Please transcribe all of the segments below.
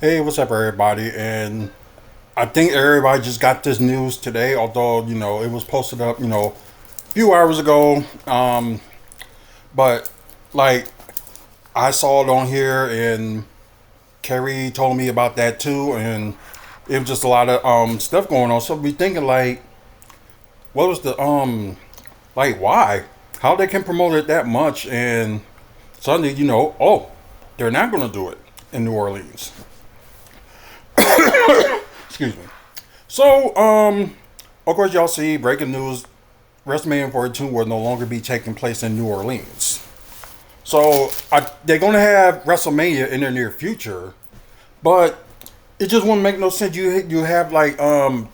Hey, what's up, everybody? And I think everybody just got this news today, although, it was posted up, a few hours ago. But, like, I saw it on here, and Kerry told me about that too, and it was just a lot of stuff going on. So we thinking, like, what was why? How they can promote it that much, and suddenly, oh, they're not going to do it in New Orleans. Excuse me. So, of course, y'all see breaking news: WrestleMania 42 will no longer be taking place in New Orleans. So, they're going to have WrestleMania in the near future, but it just wouldn't make no sense. You have like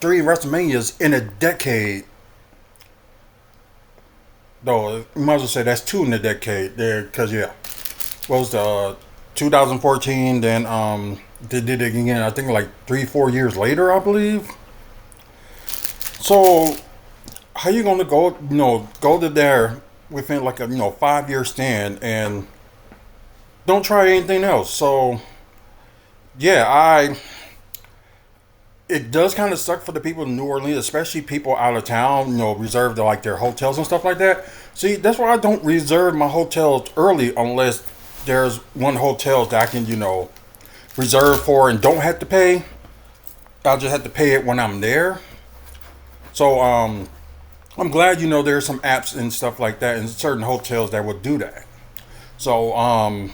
three WrestleManias in a decade. Though you might as well say that's two in a decade there, because yeah, what was the 2014? Then they did it again. I think like 3 4 years later, I believe. So how you gonna go? Go to there within like a 5 year stand and don't try anything else. So yeah, I it does kind of suck for the people in New Orleans, especially people out of town. Reserve like their hotels and stuff like that. See, that's why I don't reserve my hotels early unless there's one hotel that I can reserve for and don't have to pay. I'll just have to pay it when I'm there. So I'm glad there's some apps and stuff like that in certain hotels that would do that. So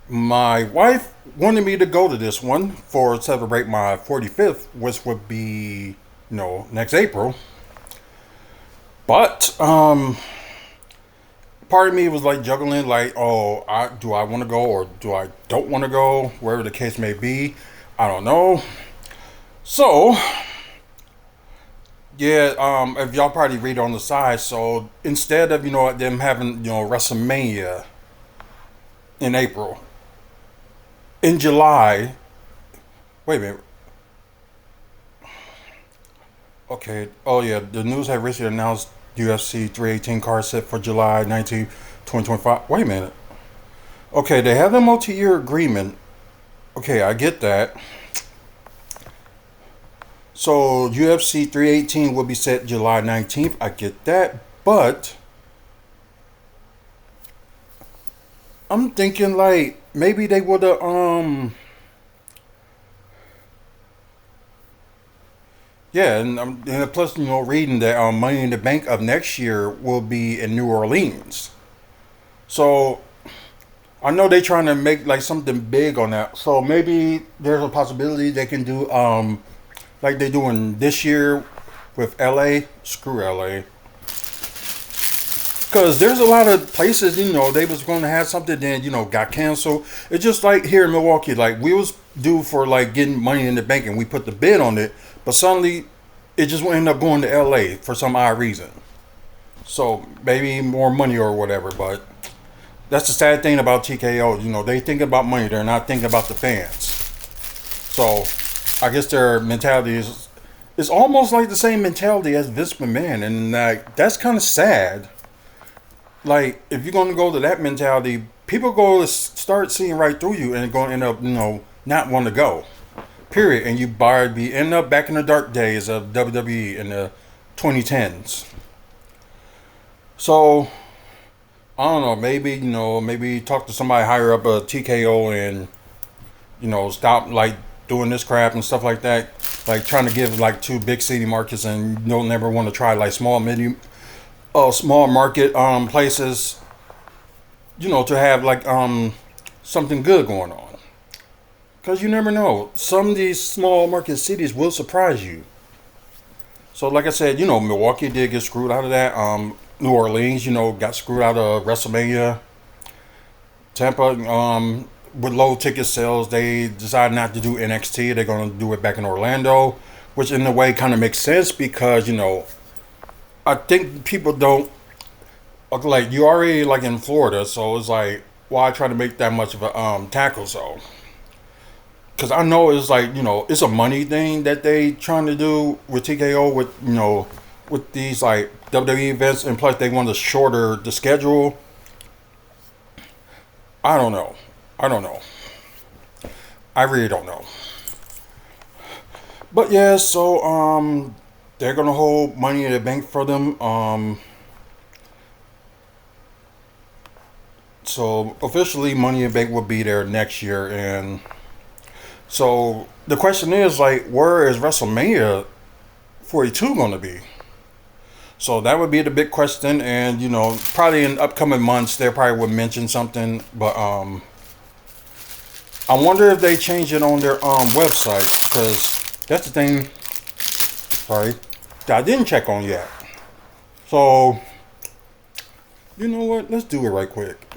my wife wanted me to go to this one for celebrate my 45th, which would be next April. But part of me was like juggling, like, oh, do I want to go or do I don't want to go, wherever the case may be. I don't know. So yeah, if y'all probably read on the side, so instead of them having WrestleMania in April, in July. Wait a minute. Okay. Oh yeah, the news had recently announced UFC 318 card set for July 19th, 2025. Wait a minute. Okay, they have a multi-year agreement. Okay, I get that. So UFC 318 will be set July 19th. I get that, but I'm thinking like maybe they would have yeah, and plus reading that Money in the Bank of next year will be in New Orleans. So I know they're trying to make like something big on that. So maybe there's a possibility they can do like they're doing this year with LA. Screw LA. Because there's a lot of places, they was going to have something, then, got canceled. It's just like here in Milwaukee, like we was due for like getting Money in the Bank and we put the bid on it, but suddenly it just ended up going to LA for some odd reason. So maybe more money or whatever, but that's the sad thing about TKO. They think about money, they're not thinking about the fans. So I guess their mentality is almost like the same mentality as Vince McMahon, and like that's kind of sad. Like if you're going to go to that mentality, people go to start seeing right through you and going to end up not want to go, period. And you be end up back in the dark days of WWE in the 2010s. So I don't know, maybe maybe talk to somebody higher up at TKO and stop like doing this crap and stuff like that, like trying to give like two big city markets and you don't never want to try like small market places, to have like something good going on. Because you never know, some of these small market cities will surprise you. So like I said, Milwaukee did get screwed out of that. New Orleans, got screwed out of WrestleMania. Tampa, with low ticket sales, they decided not to do NXT. They're going to do it back in Orlando, which in a way kind of makes sense because I think people don't like you already like in Florida, so it's like why try to make that much of a tackle zone? Because I know it's like it's a money thing that they trying to do with TKO with with these like WWE events, and plus they want to shorter the schedule. I don't know. I really don't know. But yeah, so they're gonna hold Money in the Bank for them. So officially, Money in the Bank will be there next year, and so the question is like, where is WrestleMania 42 gonna be? So that would be the big question, and probably in upcoming months they probably would mention something. But I wonder if they change it on their website, because that's the thing. Sorry, that I didn't check on yet. So you know what? Let's do it right quick.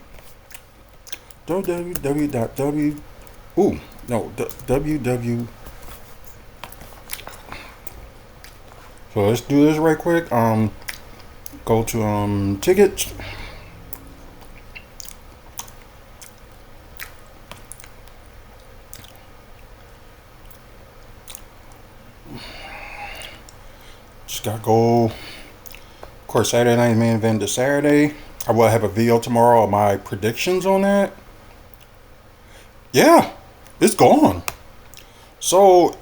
www. Ooh, no, www. So let's do this right quick. Go to tickets. Just gotta go. Of course, Saturday night main event this Saturday. I will have a video tomorrow of my predictions on that. Yeah, it's gone. So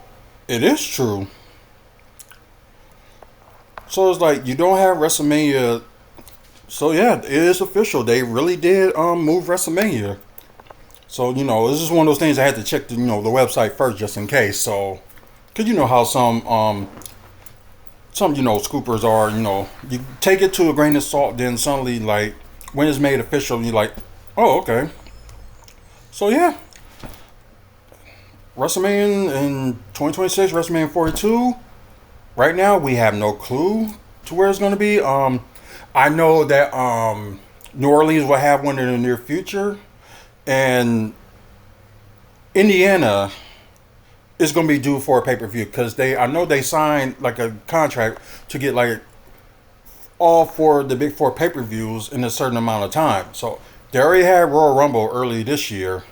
it is true. So it's like you don't have WrestleMania. So yeah, it is official. They really did move WrestleMania. So this is one of those things I had to check the website first just in case. So, cause you know how some scoopers are. You take it to a grain of salt. Then suddenly, like when it's made official, you're like, oh, okay. So yeah, WrestleMania in 2026, WrestleMania 42. Right now, we have no clue to where it's going to be. I know that New Orleans will have one in the near future, and Indiana is going to be due for a pay per view because I know they signed like a contract to get like all four of the big four pay per views in a certain amount of time. So they already had Royal Rumble early this year,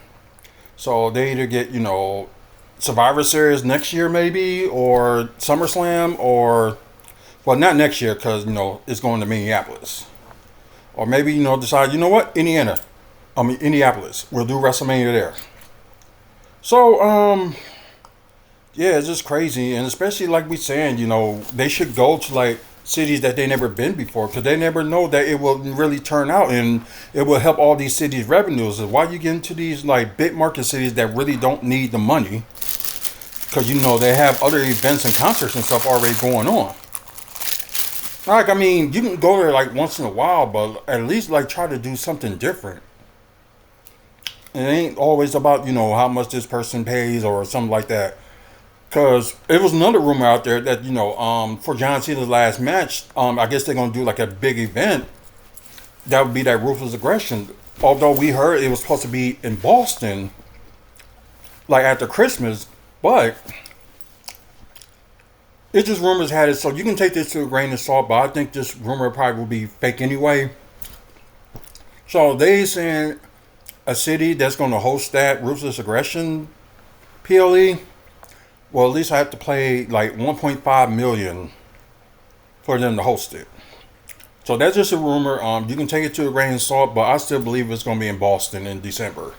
so they either get Survivor Series next year maybe, or SummerSlam, or well, not next year because it's going to Minneapolis, or maybe decide what, Indianapolis, we'll do WrestleMania there. So yeah, it's just crazy, and especially like we saying, they should go to like cities that they never been before because they never know that it will really turn out and it will help all these cities' revenues. And why you get into these like big market cities that really don't need the money because they have other events and concerts and stuff already going on. Like, I mean, you can go there like once in a while, but at least like try to do something different. It ain't always about how much this person pays or something like that. Cause it was another rumor out there that for John Cena's last match, I guess they're gonna do like a big event. That would be that Ruthless Aggression. Although we heard it was supposed to be in Boston, like after Christmas, but it's just rumors had it, so you can take this to a grain of salt. But I think this rumor probably will be fake anyway. So they saying a city that's going to host that Ruthless Aggression PLE. Well, at least I have to pay like 1.5 million for them to host it. So that's just a rumor. You can take it to a grain of salt, but I still believe it's going to be in Boston in December.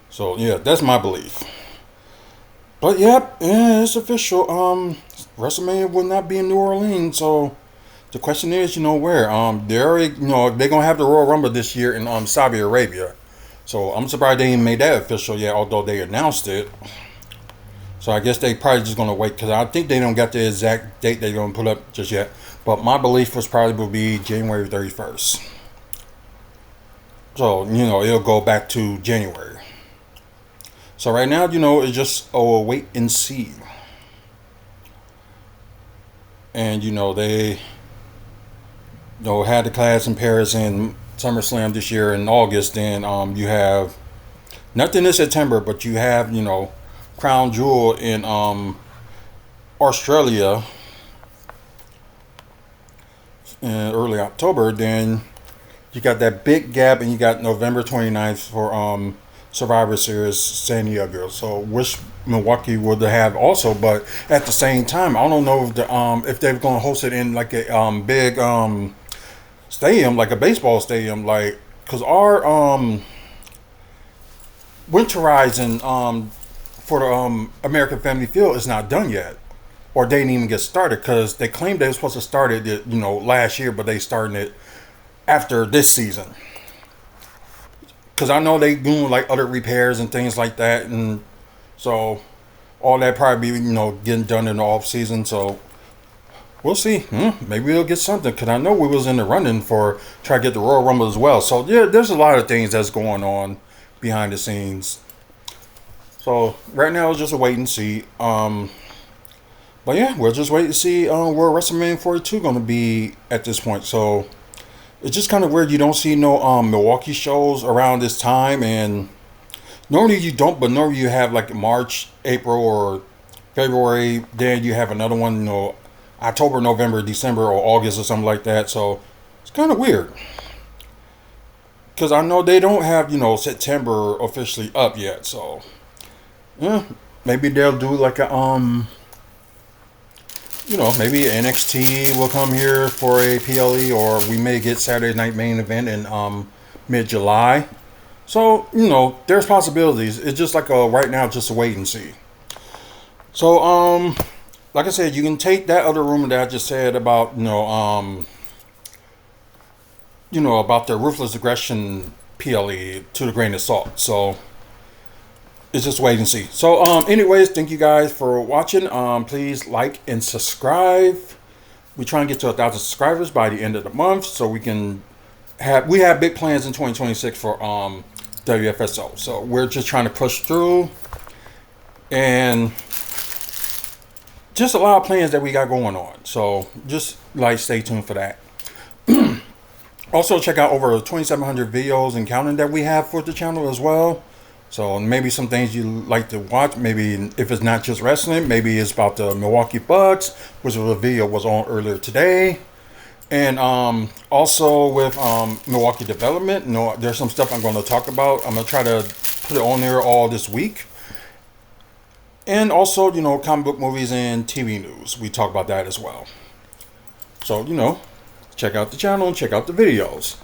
So yeah, that's my belief. But yep, yeah, it's official. WrestleMania will not be in New Orleans. So the question is, where? They already, they're gonna have the Royal Rumble this year in Saudi Arabia. So I'm surprised they ain't made that official yet, although they announced it. So I guess they probably just gonna wait because I think they don't got the exact date they're gonna put up just yet. But my belief was probably will be January 31st. So it'll go back to January. So right now, it's just wait and see. And they had the class in Paris and SummerSlam this year in August. Then you have nothing in September, but you have Crown Jewel in Australia in early October. Then you got that big gap, and you got November 29th for Survivor Series San Diego. So wish Milwaukee would have also, but at the same time, I don't know if they're going to host it in like a big stadium, like a baseball stadium, like because our winterizing for the American Family Field is not done yet, or they didn't even get started because they claimed they were supposed to start it, last year, but they started it after this season. Because I know they doing like other repairs and things like that, and so all that probably be getting done in the off season. So we'll see. Maybe we'll get something because I know we was in the running for try to get the Royal Rumble as well. So yeah, there's a lot of things that's going on behind the scenes. So right now it's just a wait and see. But yeah, we'll just wait to see where WrestleMania 42 going to be at this point. So it's just kind of weird you don't see no Milwaukee shows around this time, and normally you don't, but normally you have like March, April, or February. Then you have another one, October, November, December, or August or something like that. So it's kind of weird because I know they don't have September officially up yet. So yeah, maybe they'll do like a maybe NXT will come here for a PLE, or we may get Saturday Night Main Event in mid-July. So, there's possibilities. It's just like right now, just a wait and see. So, like I said, you can take that other rumor that I just said about, about the Ruthless Aggression PLE to the grain of salt. So, it's just wait and see. So, anyways, thank you guys for watching. Please like and subscribe. We try and get to 1,000 subscribers by the end of the month, so we have big plans in 2026 for WFSO. So we're just trying to push through, and just a lot of plans that we got going on. So just stay tuned for that. Also, check out over 2,700 videos and counting that we have for the channel as well. So maybe some things you like to watch. Maybe if it's not just wrestling, maybe it's about the Milwaukee Bucks, which the video was on earlier today. And also with Milwaukee Development, there's some stuff I'm going to talk about. I'm going to try to put it on there all this week. And also, comic book movies and TV news. We talk about that as well. So, check out the channel and check out the videos.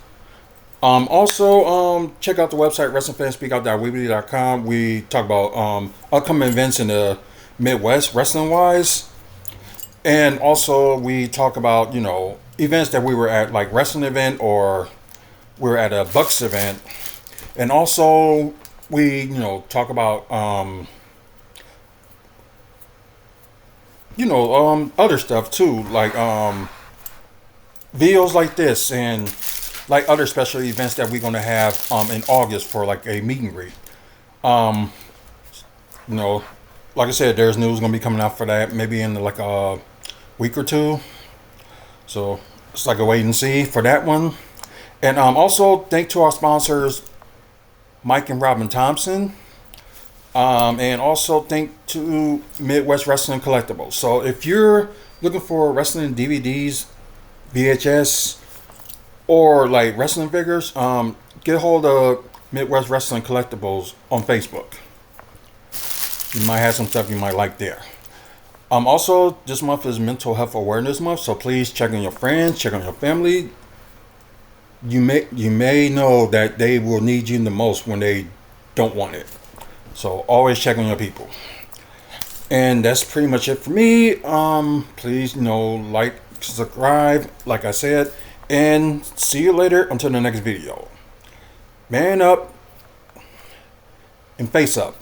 Also, check out the website WrestlingFansSpeakOut.weebly.com. We talk about upcoming events in the Midwest wrestling wise, and also we talk about events that we were at, like wrestling event or we were at a Bucks event, and also we talk about other stuff too, like videos like this and like other special events that we're going to have in August for like a meet and greet. Like I said, there's news going to be coming out for that maybe in like a week or two. So it's like a wait and see for that one. And also thank to our sponsors, Mike and Robin Thompson. And also thank to Midwest Wrestling Collectibles. So if you're looking for wrestling DVDs, VHS, or like wrestling figures, get a hold of Midwest Wrestling Collectibles on Facebook. You might have some stuff you might like there. Also, this month is Mental Health Awareness Month, so please check on your friends, check on your family. You may know that they will need you the most when they don't want it. So always check on your people. And that's pretty much it for me. Please, like, subscribe, like I said. And see you later until the next video. Man up and face up.